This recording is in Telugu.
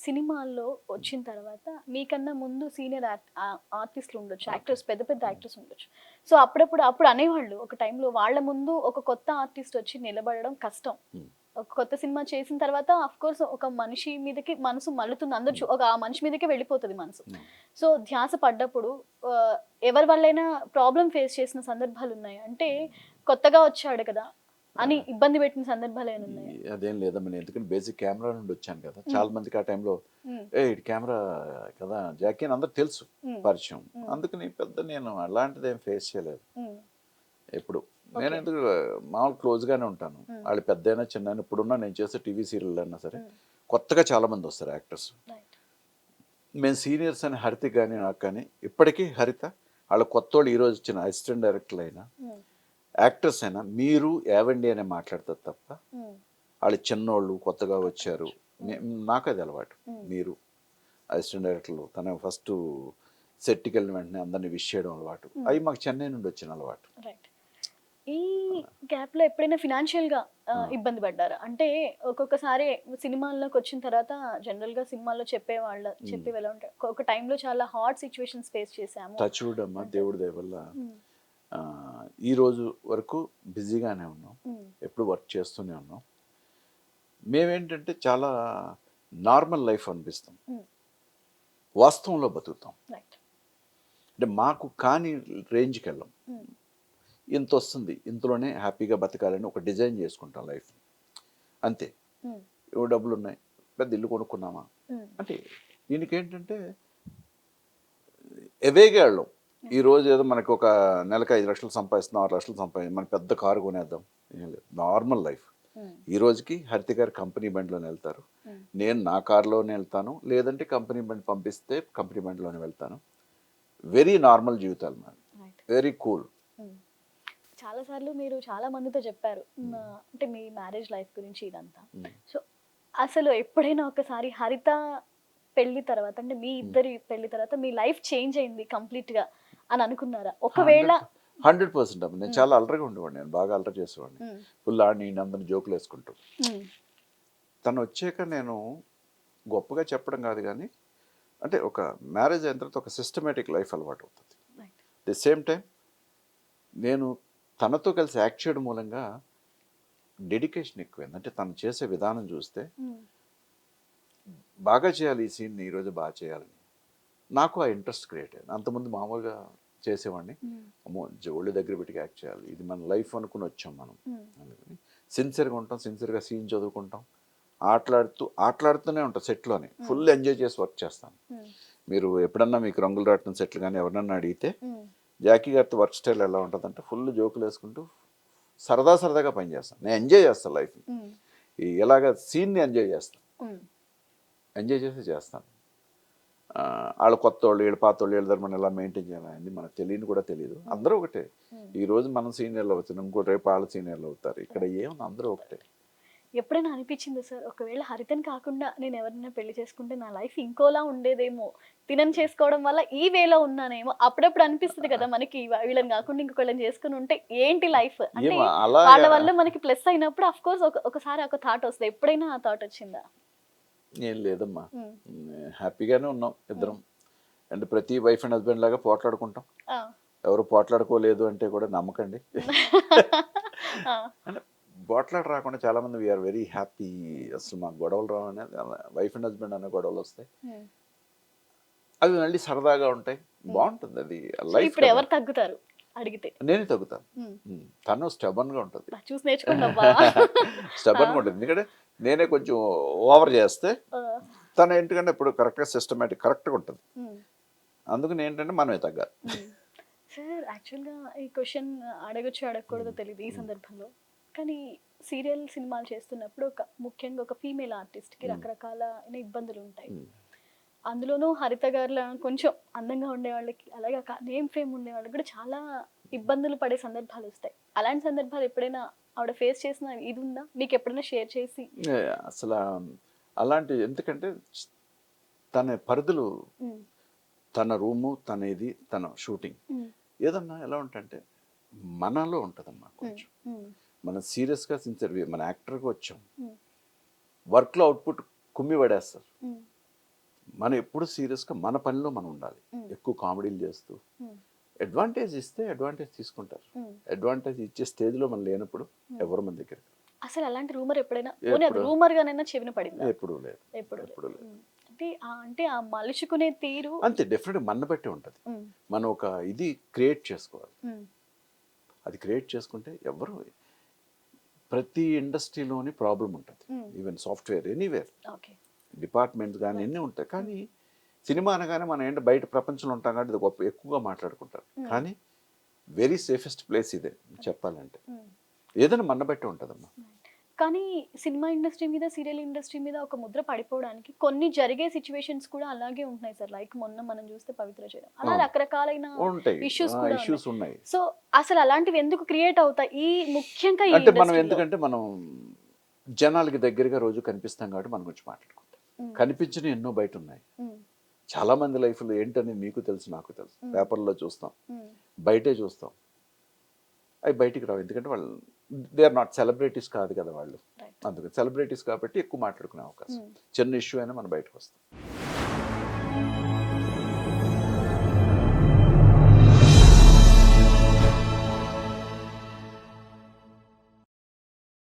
సినిమాల్లో వచ్చిన తర్వాత మీకన్నా ముందు సీనియర్ ఆర్టిస్టులు ఉండొచ్చు, యాక్టర్స్, పెద్ద పెద్ద యాక్టర్స్ ఉండొచ్చు. సో అప్పుడు అనేవాళ్ళు ఒక టైంలో వాళ్ళ ముందు ఒక కొత్త ఆర్టిస్ట్ వచ్చి నిలబడడం కష్టం. ఒక కొత్త సినిమా చేసిన తర్వాత కోర్స్ ఒక మనిషి మీదకి మనసు మల్లుతుంది. అందరు ఒక ఆ మనిషి మీదకే వెళ్ళిపోతుంది మనసు. సో ధ్యాస పడ్డప్పుడు ఎవరి వల్లైనా ప్రాబ్లం ఫేస్ చేసిన సందర్భాలు ఉన్నాయి. అంటే కొత్తగా వచ్చాడు కదా అని ఇబ్బంది పెట్టిన సందర్భాలు ఏమైనా ఉన్నాయా? అదేం లేదమ్మా. నేను ఎందుకంటే బేసిక్ కెమెరా నుండి వచ్చాను కదా. చాలా మందికి ఆ టైంలో ఇటు కెమెరా కదా జాకీ అని అందరు తెలుసు, పరిచయం. అందుకని నేను అలాంటిది ఏం ఫేస్ చేయలేదు ఎప్పుడు. నేను ఎందుకు మామూలు క్లోజ్గానే ఉంటాను. వాళ్ళు పెద్ద అయినా చిన్న అయినా ఇప్పుడున్నా నేను చేసే టీవీ సీరియల్ అయినా సరే కొత్తగా చాలా మంది వస్తారు యాక్టర్స్. మేము సీనియర్స్ అని హరిత కానీ నాకు కానీ ఇప్పటికీ హరిత వాళ్ళ కొత్త వాళ్ళు ఈరోజు వచ్చిన అసిస్టెంట్ డైరెక్టర్లు అయినా యాక్టర్స్ అయినా మీరు ఏవండి అనే మాట్లాడతారు తప్ప వాళ్ళు చిన్నోళ్ళు కొత్తగా వచ్చారు నాకు అది అలవాటు. మీరు అసిస్టెంట్ డైరెక్టర్లు తన ఫస్ట్ సెట్కి వెళ్ళిన వెంటనే అందరినీ విష్ చేయడం అలవాటు. అవి మాకు చెన్నై నుండి వచ్చిన అలవాటు. ఈ గ్యాప్ లో ఎప్పుడైనా ఫినాన్షియల్ గా ఇబ్బంది పడ్డారా? అంటే ఒక్కొక్కసారి సినిమాల్లోకి వచ్చిన తర్వాత జనరల్ గా సినిమాల్లో చెప్పేవి ఎలా ఉంటాయి, ఒక టైంలో చాలా హాట్ సిచ్యువేషన్స్ ఫేస్ చేసాము. టచ్ వుడ్ అమ్మ, దేవుడి దయ వల్ల ఈ రోజు వరకు బిజీగానే ఉన్నాం, ఎప్పుడు వర్క్ చేస్తూనే ఉన్నాం. మేమేంటంటే చాలా నార్మల్ లైఫ్ అనిపిస్తాం, వాస్తవంలో బతుకుతాం. అంటే మాకు కాని రేంజ్కి వెళ్ళాం. ఇంత వస్తుంది, ఇంతలోనే హ్యాపీగా బతకాలని ఒక డిజైన్ చేసుకుంటాం లైఫ్ అంతే. ఏవో డబ్బులు ఉన్నాయి, పెద్ద ఇల్లు కొనుక్కున్నామా అంటే దీనికి ఏంటంటే ఎవేగా వెళ్ళాం. ఈరోజు ఏదో మనకు ఒక నెలకు 5 లక్షలు సంపాదిస్తున్నాం, 6 లక్షలు సంపాదిస్తాం, మన పెద్ద కారు కొనేద్దాం, ఏం లేదు. Normal life. ఈ రోజుకి హరిత గారు కంపెనీ బండిలోనే వెళ్తారు, నేను నా కారులోనే వెళ్తాను, లేదంటే కంపెనీ బండి పంపిస్తే కంపెనీ బండిలోనే వెళ్తాను. వెరీ నార్మల్ జీవితాలు మాది, వెరీ కూల్. చాలా సార్లు మీరు చాలా మందితో చెప్పారు అంటే మీ మ్యారేజ్ లైఫ్ గురించి ఇదంతా. సో అసలు ఎప్పుడైనా ఒకసారి హరిత పెళ్లి తర్వాత, అంటే మీ ఇద్దరి పెళ్లి తర్వాత మీ లైఫ్ చేంజ్ అయింది కంప్లీట్ గా అని అనుకున్నారా? ఒకవేళ 100% అమ్మ. నేను చాలా అలరగా ఉండేవాడిని, నేను బాగా అలర చేసేవాడిని, ఫుల్ ఆడిని అందరిని జోకులు వేసుకుంటూ. తను వచ్చాక నేను గొప్పగా చెప్పడం కాదు కానీ అంటే ఒక మ్యారేజ్ అయిన తర్వాత ఒక సిస్టమేటిక్ లైఫ్ అలవాటు అవుతుంది. ది సేమ్ టైం నేను తనతో కలిసి యాక్ట్ చేయడం మూలంగా డెడికేషన్ ఎక్కువైంది. అంటే తను చేసే విధానం చూస్తే బాగా చేయాలి ఈ సీన్ని, ఈరోజు బాగా చేయాలని నాకు ఆ ఇంట్రెస్ట్ క్రియేట్ అయింది. అంతకుముందు మామూలుగా చేసేవాడిని, అమ్మో జోళ్ళు దగ్గర పెట్టి యాక్ట్ చేయాలి, ఇది మన లైఫ్ అనుకుని వచ్చాం మనం. అందుకని సిన్సియర్గా ఉంటాం, సిన్సియర్గా సీన్ చదువుకుంటాం, ఆటలాడుతూనే ఉంటాం సెట్లోనే, ఫుల్ ఎంజాయ్ చేసి వర్క్ చేస్తాను. మీరు ఎప్పుడన్నా మీకు రంగులు రాట్నం సెట్లు కానీ ఎవరన్నా అడిగితే జాకీ గారితో వర్క్ స్టైల్ ఎలా ఉంటుందంటే ఫుల్ జోకులు వేసుకుంటూ సరదాగా పనిచేస్తాను. నేను ఎంజాయ్ చేస్తాను లైఫ్, ఎలాగ సీన్ని ఎంజాయ్ చేస్తాను, ఎంజాయ్ చేస్తాను. వాళ్ళు కొత్త వాళ్ళు, వీళ్ళు పాత వాళ్ళు, వీళ్ళ ధర్మం ఎలా మెయింటైన్ చేయాలని మనకు తెలియని కూడా తెలియదు. అందరూ ఒకటే. ఈరోజు మనం సీనియర్లు అవుతున్నాం, ఇంకోటి రేపు వాళ్ళు సీనియర్లు అవుతారు. ఇక్కడ ఏమన్నా అందరూ ఒకటే. ఎప్పుడైనా అనిపించింది సార్, ఒకవేళ హరితని కాకుండా నేను ఎవరైనా పెళ్లి చేసుకుంటే నా లైఫ్ ఇంకోలా ఉండేదేమో, తినని చేసుకోవడం వల్ల ఈ వేలో ఉన్నానేమో? అప్పుడప్పుడు అనిపిస్తుంది కదా మనకి, వీళ్ళని కాకుండా ఇంకొకళ్ళని చేసుకుని ఉంటే ఏంటి లైఫ్ అంటే వాళ్ళ వల్ల మనకి ప్లస్ అయినప్పుడు అఫ్ కోర్స్ ఒకసారి ఒక థాట్ వస్తుంది. ఎప్పుడైనా ఆ థాట్ వచ్చిందా? ఏం లేదమ్మా, హ్యాపీగానే ఉన్నాం ఇద్దరం. అంటే ప్రతి వైఫ్ అండ్ హస్బెండ్ లాగా పోట్లాడుకుంటాం. ఎవరు పోట్లాడుకోలేదు అంటే కూడా నమ్మకండి. అంటే పోట్లాట రాకుండా చాలా మంది వీఆర్ వెరీ హ్యాపీ. అసలు మాకు గొడవలు రావు అనేది, వైఫ్ అండ్ హస్బెండ్ అనే గొడవలు వస్తాయి, అవి మళ్ళీ సరదాగా ఉంటాయి, బాగుంటుంది అది లైఫ్. ఇప్పుడు ఎవరు తగ్గుతారు అడిగితే? నేనే తగ్గుతాను. తను స్టబన్ గా ఉంటుంది, చూసి నేర్చుకోండి. స్టబన్ గా ఉంటుంది. ఎందుకంటే నేనే కొంచెం ఓవర్ చేస్తే తను ఏంటంటే ఇప్పుడు కరెక్ట్గా సిస్టమేటిక్ కరెక్ట్గా ఉంటుంది. అందుకని ఏంటంటే మనమే తగ్గాలి. సార్ యాక్చువల్గా ఈ క్వశ్చన్ అడగొచ్చు అడగకూడదో తెలియదు ఈ సందర్భంలో, కానీ సీరియల్ సినిమాలు చేస్తున్నప్పుడు ముఖ్యంగా ఒక ఫీమేల్ ఆర్టిస్ట్కి రకరకాల ఇబ్బందులు ఉంటాయి. అందులోనూ హరిత గారిలా కొంచెం అందంగా ఉండేవాళ్ళకి, అలాగే నేమ్ ఫేమ్ ఉండేవాళ్ళకి కూడా చాలా ఇబ్బందులు పడే సందర్భాలు వస్తాయి. అలాంటి సందర్భాలు ఎప్పుడైనా ఆవిడ ఫేస్ చేసిన ఇది ఉందా మీకు? ఎప్పుడైనా షేర్ చేసి? అసలు అలాంటి, ఎందుకంటే తన పరిధులు, తన రూము, తన ఇది, తన షూటింగ్ ఏదన్నా ఎలా ఉంటుందంటే మనలో ఉంటుందమ్మా. కొంచెం మనం సీరియస్గా సిన్సియర్, మన యాక్టర్గా వచ్చాం, వర్క్లో అవుట్పుట్ కుమ్మి పడేస్తారు. మనం ఎప్పుడు సీరియస్గా మన పనిలో మనం ఉండాలి. ఎక్కువ కామెడీలు చేస్తూ అడ్వాంటేజ్ ఇస్తే అడ్వాంటేజ్ తీసుకుంటారు. అడ్వాంటేజ్ ఇచ్చే స్టేజ్లో మనం లేనప్పుడు ఎవరు మన దగ్గర అసలు అలాంటి రూమర్ ఎప్పుడైనా పోనీ అది రూమర్ గానైనా చెవిన పడిందా? ఎప్పుడూ లేదు. ఎప్పుడు ఎప్పుడూ లేదు. అంటే ఆ మలుచుకునే తీరు అంతే డెఫినెట్గా మన బట్టి ఉంటుంది. మనం ఒక ఇది క్రియేట్ చేసుకోవాలి. అది క్రియేట్ చేసుకుంటే ఎవరు ప్రతి ఇండస్ట్రీలోని ప్రాబ్లం ఉంటుంది. Even software anywhere okay departments కానీ ఎన్ని ఉంటాయి. కానీ సినిమా అనగానే మనం ఏంటంటే బయట ప్రపంచంలో ఉంటాం కాబట్టి ఇది గొప్ప ఎక్కువగా మాట్లాడుకుంటారు. కానీ వెరీ సేఫెస్ట్ ప్లేస్ ఇదే చెప్పాలంటే. ఏదైనా మన బట్టి ఉంటుందమ్మా. కానీ సినిమా ఇండస్ట్రీ మీద సీరియల్ ఇండస్ట్రీ మీద ఒక ముద్ర పడిపోవడానికి కొన్ని జరిగే సిచ్యువేషన్స్ కూడా అలాగే ఉంటున్నాయి సార్. లైక్ మొన్న మనం చూస్తే పవిత్ర చేయడం అలా రకరకాలైన ఉంటాయి ఇష్యూస్ కూడా ఇష్యూస్ ఉన్నాయి. సో అసలు అలాంటివి ఎందుకు క్రియేట్ అవుతాయి ఈ ముఖ్యంగా ఈ అంటే మనం industry లో? ఎందుకంటే మనం జనాలకి దగ్గరగా రోజు కనిపిస్తాం కాబట్టి మన గురించి మాట్లాడుకుంటాం. కనిపించిన ఎన్నో బయట ఉన్నాయి. చాలా మంది లైఫ్లో ఏంటని మీకు తెలుసు నాకు తెలుసు. పేపర్లో చూస్తాం, బయటే చూస్తాం. అవి బయటికి రావు. ఎందుకంటే వాళ్ళు దే ఆర్ నాట్ సెలబ్రిటీస్ కాదు కదా వాళ్ళు. అందుకని సెలబ్రిటీస్ కాబట్టి ఎక్కువ మాట్లాడుకునే అవకాశం. చిన్న ఇష్యూ అయినా మనం బయటకు వస్తాం.